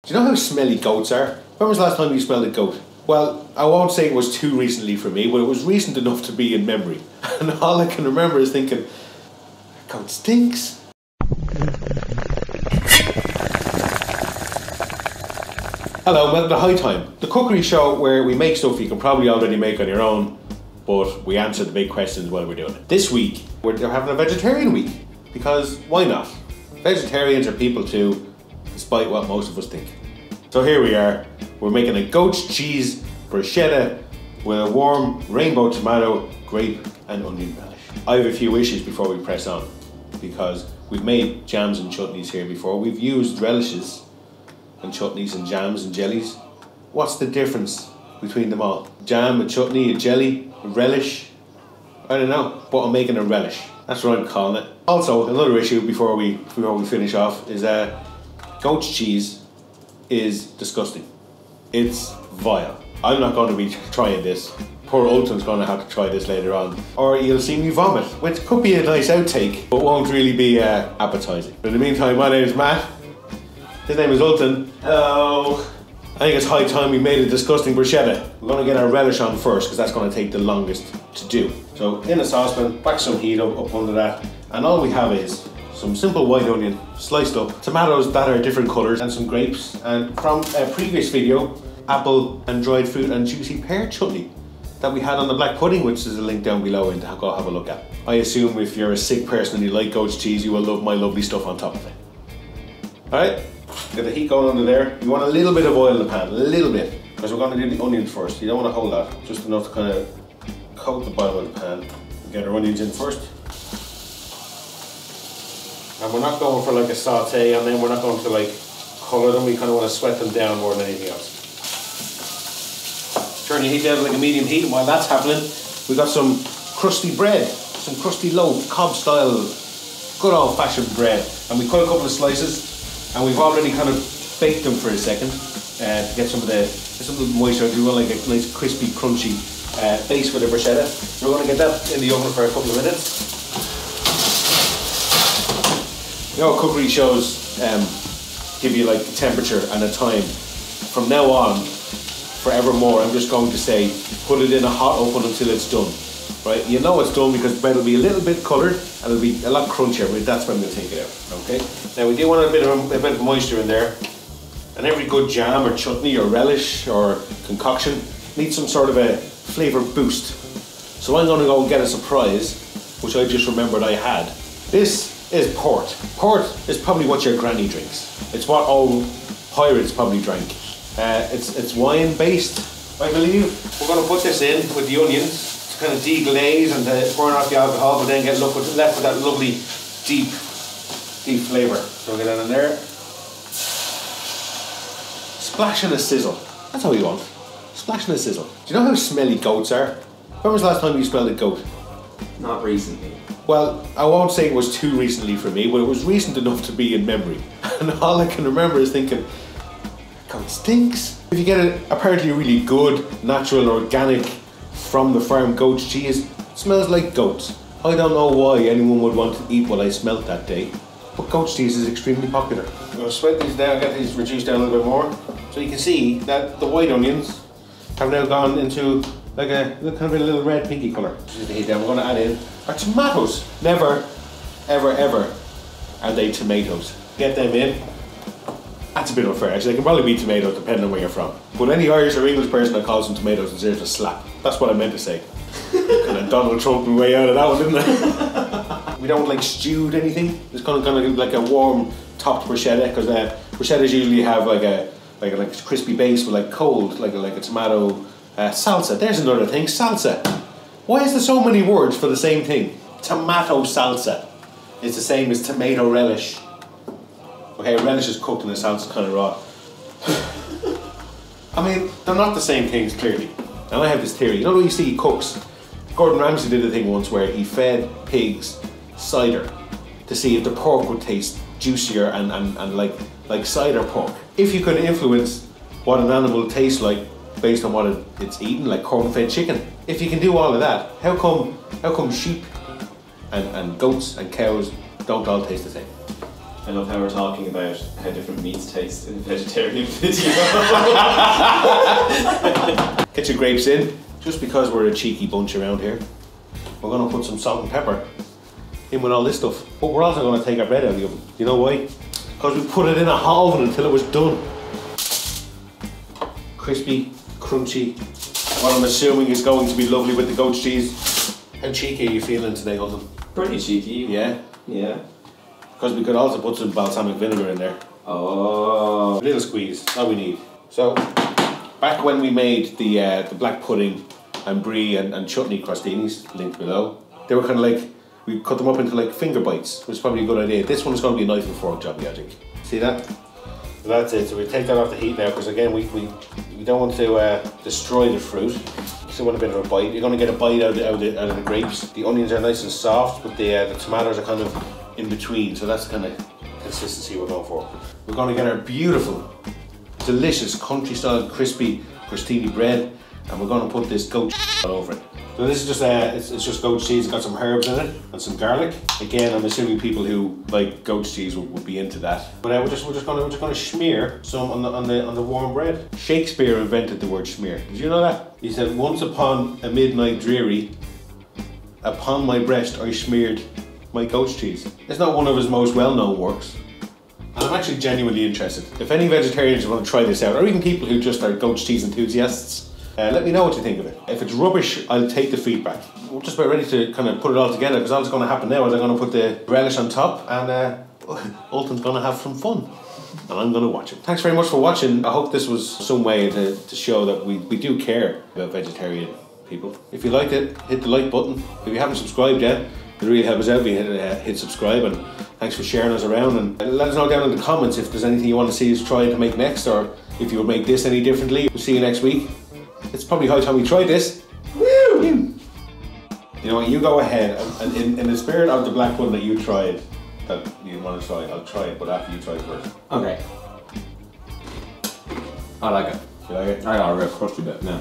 Do you know how smelly goats are? When was the last time you smelled a goat? Well, I won't say it was too recently for me, but it was recent enough to be in memory. And all I can remember is thinking, that goat stinks. Hello, welcome to High Time, the cookery show where we make stuff you can probably already make on your own, but we answer the big questions while we're doing it. This week, we're having a vegetarian week, because why not? Vegetarians are people too, despite what most of us think. So here we are, we're making a goat's cheese bruschetta with a warm rainbow tomato, grape and onion relish. I have a few issues before we press on, because we've made jams and chutneys here before. We've used relishes and chutneys and jams and jellies. What's the difference between them all? Jam, a chutney, a jelly, a relish? I don't know, but I'm making a relish. That's what I'm calling it. Also, another issue before we finish off is goat's cheese is disgusting. It's vile. I'm not going to be trying this. Poor Ulton's going to have to try this later on. Or you'll see me vomit, which could be a nice outtake, but won't really be appetising. But in the meantime, my name is Matt. His name is Ulton. Hello. I think it's high time we made a disgusting bruschetta. We're going to get our relish on first, because that's going to take the longest to do. So in a saucepan, whack some heat up under that, and all we have is some simple white onion, sliced up, tomatoes that are different colours, and some grapes. And from a previous video, apple and dried fruit and juicy pear chutney that we had on the black pudding, which is a link down below and go have a look at. I assume if you're a sick person and you like goat's cheese, you will love my lovely stuff on top of it. Alright, get the heat going under there. You want a little bit of oil in the pan, a little bit, because we're going to do the onions first. You don't want a whole lot, just enough to kind of coat the bottom of the pan. Get our onions in first. And we're not going for like a saute, and then we're not going to like colour them. We kind of want to sweat them down more than anything else. Turn your heat down to like a medium heat, and while that's happening, we got some crusty bread, some crusty loaf, Cobb style, good old fashioned bread. And we cut a couple of slices, and we've already kind of baked them for a second to get some of the moisture. We want like a nice crispy, crunchy base for the bruschetta. So we're going to get that in the oven for a couple of minutes. You know, cookery shows give you like the temperature and a time. From now on, forevermore, I'm just going to say, put it in a hot oven until it's done. Right? You know it's done because the bread will be a little bit coloured and it'll be a lot crunchier, but that's when we'll take it out. Okay? Now we do want a bit of moisture in there. And every good jam or chutney or relish or concoction needs some sort of a flavour boost. So I'm going to go and get a surprise, which I just remembered I had. This is port. Port is probably what your granny drinks. It's what old pirates probably drank. It's wine based, I believe. We're going to put this in with the onions to kind of deglaze and to burn off the alcohol, but then get left with that lovely deep flavour. So we'll get that in there. Splash and a sizzle. That's how we want. Splash and a sizzle. Do you know how smelly goats are? When was the last time you smelled a goat? Not recently. Well, I won't say it was too recently for me, but it was recent enough to be in memory. And all I can remember is thinking, that goat stinks. If you get a apparently really good, natural, organic, from the farm goat's cheese, it smells like goats. I don't know why anyone would want to eat what I smelt that day, but goat's cheese is extremely popular. I'm going to sweat these down, get these reduced down a little bit more. So you can see that the white onions have now gone into like a little red pinky colour. Just the heat down. We're going to add in our tomatoes. Never, ever, ever are they tomatoes. Get them in. That's a bit unfair. Actually, they can probably be tomatoes depending on where you're from. But any Irish or English person that calls them tomatoes deserves a slap. That's what I meant to say. Kind of Donald Trump my way out of that one, didn't I? We don't like stewed anything. It's kind of like a warm topped bruschetta, because bruschettas usually have like a crispy base with like cold, like a tomato salsa. There's another thing, salsa. Why is there so many words for the same thing? Tomato salsa is the same as tomato relish. Okay, relish is cooked and the salsa is kind of raw. I mean, they're not the same things, clearly. And I have this theory. You know what you see cooks? Gordon Ramsay did a thing once where he fed pigs cider to see if the pork would taste juicier and like cider pork. If you could influence what an animal tastes like based on what it's eaten, like corn-fed chicken, if you can do all of that, how come sheep and goats and cows don't all taste the same? I love how we're talking about how different meats taste in a vegetarian video. Get your grapes in. Just because we're a cheeky bunch around here, we're going to put some salt and pepper in with all this stuff. But we're also going to take our bread out of the oven. You know why? Because we put it in a hot oven until it was done. Crispy, crunchy. What I'm assuming is going to be lovely with the goat cheese. How cheeky are you feeling today, Holden? Pretty cheeky. Yeah? Yeah. Because we could also put some balsamic vinegar in there. Oh. A little squeeze, all we need. So, back when we made the black pudding and brie and chutney crostinis, linked below, they were kind of like, we cut them up into like finger bites, which is probably a good idea. This one's going to be a knife and fork job, I think. See that? So that's it. So we take that off the heat now, because again, we don't want to destroy the fruit. You still want a bit of a bite. You're going to get a bite out of the grapes. The onions are nice and soft, but the tomatoes are kind of in between. So that's the kind of consistency we're going for. We're going to get our beautiful, delicious country-style crispy crostini bread, and we're going to put this goat all over it. So this is just it's just goat cheese. It's got some herbs in it and some garlic. Again, I'm assuming people who like goat cheese would be into that. But we're just going to smear some on the warm bread. Shakespeare invented the word smear. Did you know that? He said, "Once upon a midnight dreary, upon my breast I smeared my goat cheese." It's not one of his most well-known works. And I'm actually genuinely interested. If any vegetarians want to try this out, or even people who just are goat cheese enthusiasts, let me know what you think of it. If it's rubbish, I'll take the feedback. We're just about ready to kind of put it all together, because all that's going to happen now is I'm going to put the relish on top, and Ultan's going to have some fun. And I'm going to watch it. Thanks very much for watching. I hope this was some way to show that we do care about vegetarian people. If you liked it, hit the like button. If you haven't subscribed yet, it really helps us out if you hit subscribe, and thanks for sharing us around, and let us know down in the comments if there's anything you want to see us try to make next, or if you would make this any differently. We'll see you next week. It's probably high time we tried this. Woo! You know what, you go ahead, and in the spirit of the black pudding that you tried, that you want to try, I'll try it, but after you try it first. Okay. I like it. You like it? I got a real crusty bit, yeah.